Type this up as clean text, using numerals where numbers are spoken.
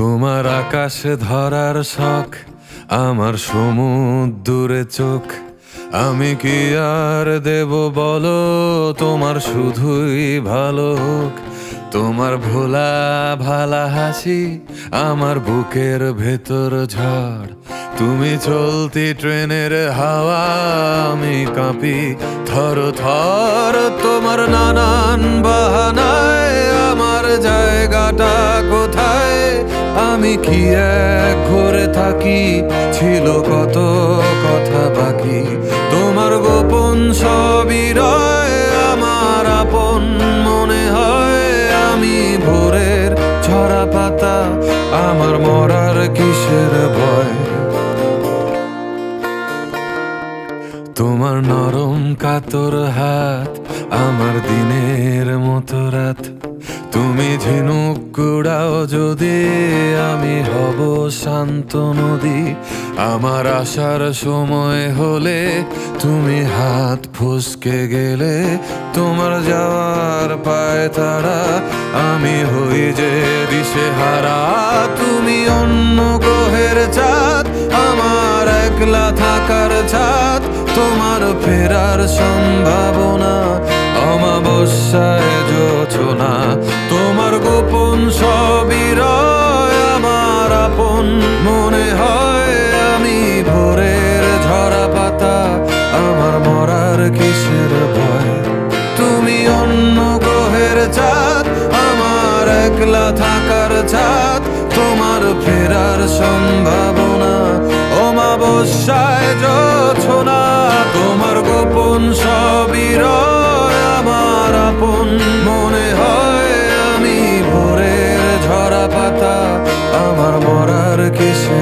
তোমার আকাশে ধরার শখ, আমার সমুদ্রে চোখ। আমি কি আর দেব বলো, তোমার শুধুই ভালো হোক। তোমার ভোলা ভালা হাসি আমার বুকের ভেতর ঝড়। তুমি চলতি ট্রেনের হাওয়া, আমি কাঁপি থর থর। তোমার নানান বাহানায় আমার জায়গাটা কোথায়? আমি কি এক ঘরে থাকি, ছিল কত কথা বাকি। তোমার গোপন সবই রয়, আমার আপন মনে হয়। আমি ভোরের ঝরা পাতা, আমার মরার কিসের ভয়? তোমার নরম কাতর হাত আমার দিনের মতো রাত। তুমি ঝিনুক কুড়াও যদি, আমি হব শান্ত নদী। আমার আসার সময় হলে তুমি হাত ফসকে গেলে। তোমার যাওয়ার পায় তারা, আমি হই যে দিশেহারা। তুমি অন্য গ্রহের চাঁদ, আমার একলা থাকার ছাদ। তোমার ফেরার সম্ভাবনা অমাবস্যায় জোছনা। তোমার গোপন সবই রয়, আমার আপন মনে হয়। আমি ভোরের ঝরা পাতা, আমার মরার কিসের ভয়? তুমি অন্য গ্রহের চাঁদ, আমার একলা থাকার ছাদ। তোমার ফেরার সম্ভাবনা অমাবস্যায় জোছনা। তোমার গোপন সবই রয়, আমার আপন মনে হয়। আমি ভোরের ঝরা পাতা, আমার মরার কিসে